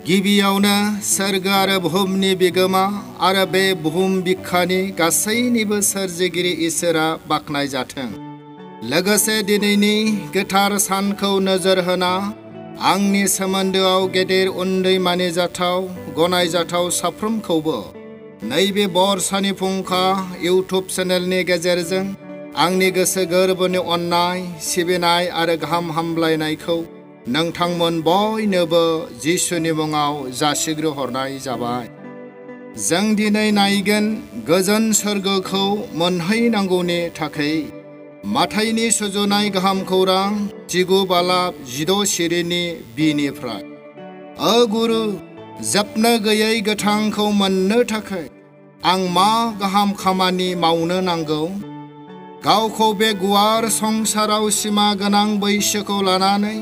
गिबियावनो सोरगो आरो बुहुमनि बिगोमा आरो बे बुहुम बिखानि गासैनिबो सोरजिगिरि इसोरा बाख्नायजाथों। लोगोसे दिनैनि गोथार सानखौ नोजोर होना आंनि सोमोन्दोआव गेदेर उन्दै मानिजाथाव गनायजाथाव साफ्रोमखौबो नैबे बरसानि फुंखा इउटुब चेनेलनि गेजेरजों आंनि गोसो गोरबोनि अननाय सिबिनाय आरो गाहाम हामलायनायखौ नोंथांमोन बयनोबो जिसुनि मुङाव जासिग्रोहरनाय जाबाय। जों दिनै नायगोन गोजोन सोरगोखौ मोनहैनांगौनि थाखै माथाइनि सुजुनाय गाहाम खौरां 19:16 सिरिनि बिनिफ्राय गुरु जोबनो गैयै गोथांखौ मोननो थाखाय आं मा गाहाम खामानि मावनो नांगौ? गावखौ बे गुवार संसाराव सिमा गोनां बैसोखौ लानानै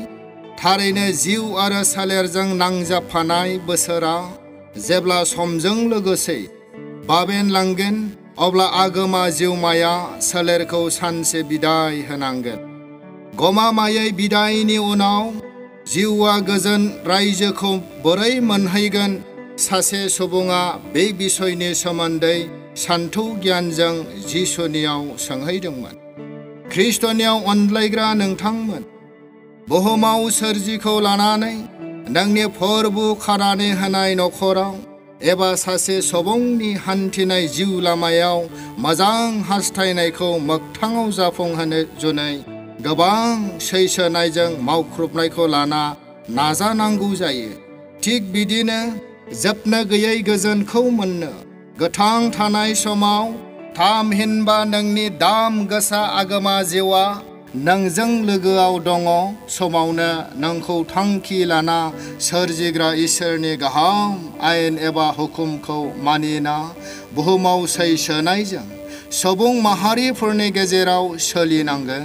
थारैनो जिउ आरो सोलेरजों नांजाबफानाय बोसोरा जेब्ला समजों लोगोसे बाबेनलांगोन अब्ला आगोमा जिउमाया सोलेरखौ सानसे बिदाय होनांगोन। गमामायै बिदायनि उनाव जिउआ गोजोन रायजोखौ बोरै मोनहैगोन? सासे सुबुङा बे बिसयनि सोमोन्दै सान्थौ गियानजों जिसुनियाव सोंहैदोंमोन। ख्रिस्टनियाव अनलायग्रा नोंथांमोन, बुहुमाव सोरजिखौ लानानै नोंनि फोरबो खानानै होनाय नखराव एबा सासे सुबुंनि हान्थिनाय जिउ लामायाव मोजां हास्थायनायखौ मोगथाङाव जाफुंहोनो जुनै गोबां सैसोनायजों मावख्रुबनायखौ लाना नाजानांगौ जायो। थिग बिदिनो जोबनो गैयै गोजोनखौ मोननो गोथां थानाय समाव थामहिनबा नोंनि दाम गोसा आगोमा जिउआ नोंजों लोगोआव दङ समावनो नोंखौ थांखि लाना सोरजिग्रा इसोरनि गाहाम आयेन एबा हुकुमखौ मानिना बुहुमाव सैसोनायजों सुबुं माहारिफोरनि गेजेराव सोलिनांगोन।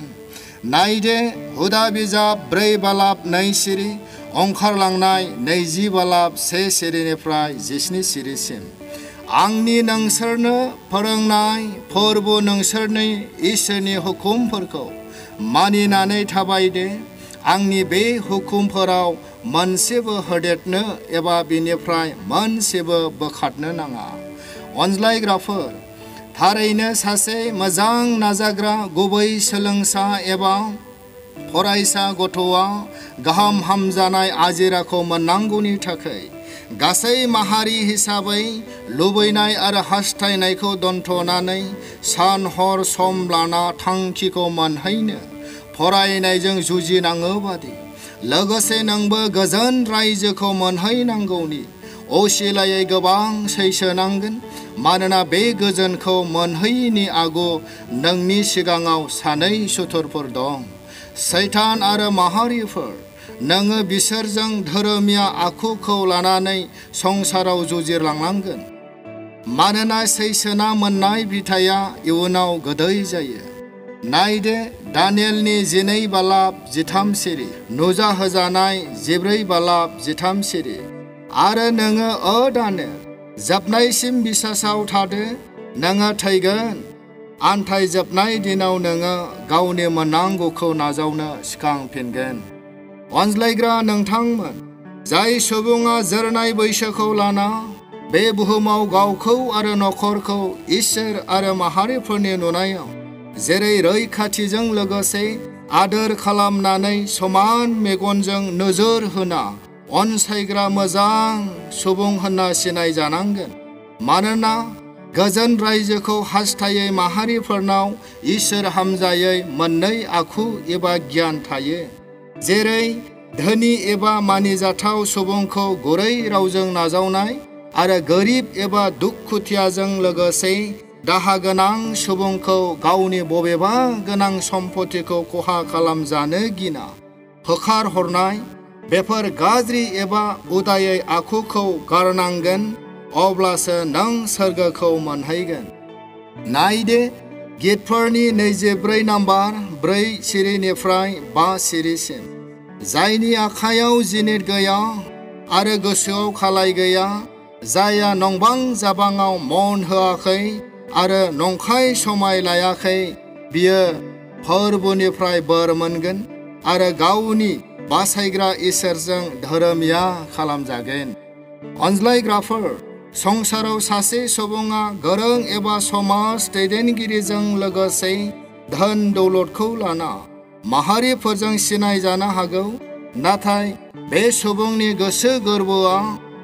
नायदे हुदा बिजाब 4:2 सिरि ओंखारलांनाय 20:1 सिरिनिफ्राय 17 सिरिसिम आंनि नोंसोरनो फोरोंनाय फोरबो नोंसोरनि इसोरनि हुकुमफोरखौ मानिनानै थाबायदे। आंनि बे हुकुमफोराव मोनसेबो होदेरनो एबा बिनिफ्राय मोनसेबो बोखारनो नाङा। अनज्लायग्राफोर, थारैनो सासे मोजां नाजाग्रा गुबै सोलोंसा एबा फरायसा गथ'आ गाहाम हामजानाय आजिराखौ मोननांगौनि थाखाय गासै माहारि हिसाबै लुबैनाय आरो हास्थायनायखौ दोनथ'नानै सान हर सम लाना थांखिखौ मोनहैनो फरायनायजों जुजिनाङो बादि लोगोसे नोंबो गोजोन रायजोखौ मोनहैनांगौनि असिलायै गोबां सैसोनांगोन। मानोना बे गोजोनखौ मोनहैयैनि आगु नोंनि सिगाङाव सानै सुथुरफोर दं, सैतान आरो माहारिफोर। नोङो बिसोरजों धोरोमिया आखुखौ लानानै संसाराव जुजिलांनांगोन। मानोना सैसोना मोननाय बिथाया इयुनाव गोदै जायो। नायदे दानियेलनि 12:13 सिरि नुजाहोजानाय 14:13 सिरि आरो नोङो दानियेल जोबनायसिम बिसासाव थादो। नोङो थैगोन। आन्थाय जोबनाय दिनाव नोङो गावनि मोननांगौखौ नाजावनो सिखांफिनगोन। अनज्लायग्रा नोंथांमोन, जाय सुबुङा जोरनाय बैसोखौ लाना बे बुहुमाव गावखौ आरो नखरखौ इसोर आरो माहारिफोरनि नुनायाव जेरै रैखाथिजों लोगोसे आदोर खालामनानै समान मेगनजों नोजोर होना अनसायग्रा मोजां सुबुं होनना सिनायजानांगोन। मानोना गोजोन रायजोखौ हास्थायै माहारिफोरनाव इसोर हामजायै मोननै आखु एबा गियान थायो। जेरै धोनि एबा मानिजाथाव सुबुंखौ गुरै रावजों नाजावनाय आरो गोरिब एबा दुखुथियाजों लोगोसे दाहा गोनां सुबुंखौ गावनि बबेबा गोनां सम्पथिखौ खहा खालामजानो गिना होखारहरनाय। बेफोर गाज्रि एबा उदायै आखुखौ गारनांगोन, अब्लासो नों सोरगोखौ मोनहैगोन। नायदे गितफोरनि 24:4 सिरिनिफ्राय 5 सिरिसिम जायनि आखायाव जिनित गैया आरो गोसोआव खालाय गैया, जायहा नंबां जाबाङाव मन होआखै आरो नंखाय समाय लायाखै, बियो फोरबोनिफ्राय बोर मोनगोन आरो गावनि बासायग्रा इसोरजों धोरोमिया खालामजागोन। अनज्लायग्राफोर संसाराव सासे सुबुङा गोरों एबा समाज दैदेनगिरिजों लोगोसे धन दौलतखौ लाना माहारिफोरजों सिनायजानो हागौ, नाथाय बे सुबुंनि गोसो गोरबोआ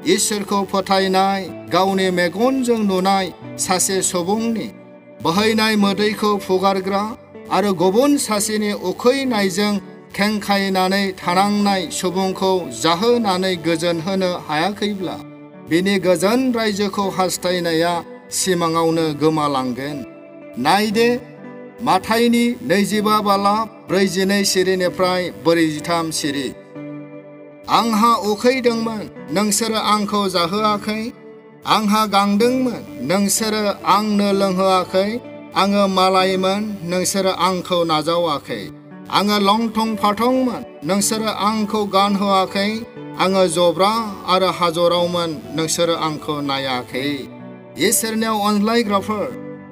इसोरखौ फोथायनाय, गावनि मेगनजों नुनाय सासे सुबुंनि बोहैनाय मोदैखौ फुगारग्रा आरो गुबुन सासेनि उखैनायजों खेंखायनानै थानांनाय सुबुंखौ जाहोनानै गोजोन होनो हायाखैब्ला बिनि गोजोन रायजोखौ हास्थायनाया सिमाङावनो गोमालांगोन। नायदे माथाइनि 25 बालाब 42 सिरिनिफ्राय 43 सिरि। आंहा उखैदोंमोन, नोंसोरो आंखौ जाहोआखै। आंहा गांदोंमोन, नोंसोरो आंनो लोंहोआखै। आङो मालायमोन, नोंसोरो आंखौ नाजावाखै। आङो लंथं फाथंमोन, नोंसोरो आंखौ गानहोआखै। आङो जब्रा आरो हाजरावमोन, नोंसोरो आंखौ नायाखै। इसोरनियाव अनज्लायग्राफोर,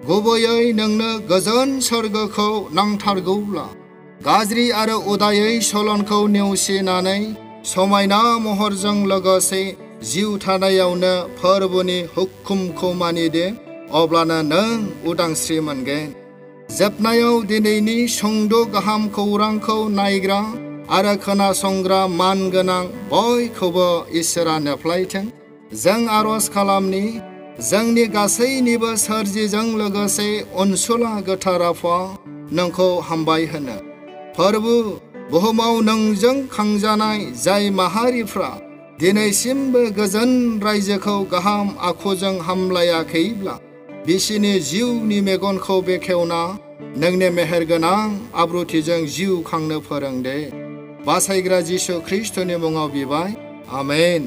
गुबैयै नोंनो गोजोन सोरगोखौ नांथारगौब्ला गाज्रि आरो उदायै सलनखौ नेवसिनानै समायना महरजों लोगोसे जिउ थानायावनो फोरबोनि हुकुमखौ मानिदे, अब्लानो नों उदांस्रि मोनगोन। जोबनायाव दिनैनि सुंद' गाहाम खौरांखौ नायग्रा आरो खोनासंग्रा मानगोनां बयखौबो इसोरा नेफ्लायथों। जों आरज खालामनि। जोंनि गासैनिबो सोरजिजों लोगोसे अनसुला गोथार आफा, नोंखौ हामबाय होनो। फोरबो, बुहुमाव नोंजों खांजानाय जाय माहारिफ्रा दिनैसिमबो गोजोन रायजोखौ गाहाम आखुजों हामलायाखैब्ला बिसिनि जिउनि मेगनखौ बेखेवना नोंनि मेहेरगोनां आब्रुथिजों जिउ खांनो फोरोंदे। बासायग्रा जिसु ख्रिस्ट'नि मुङाव बिबाय, आमेन।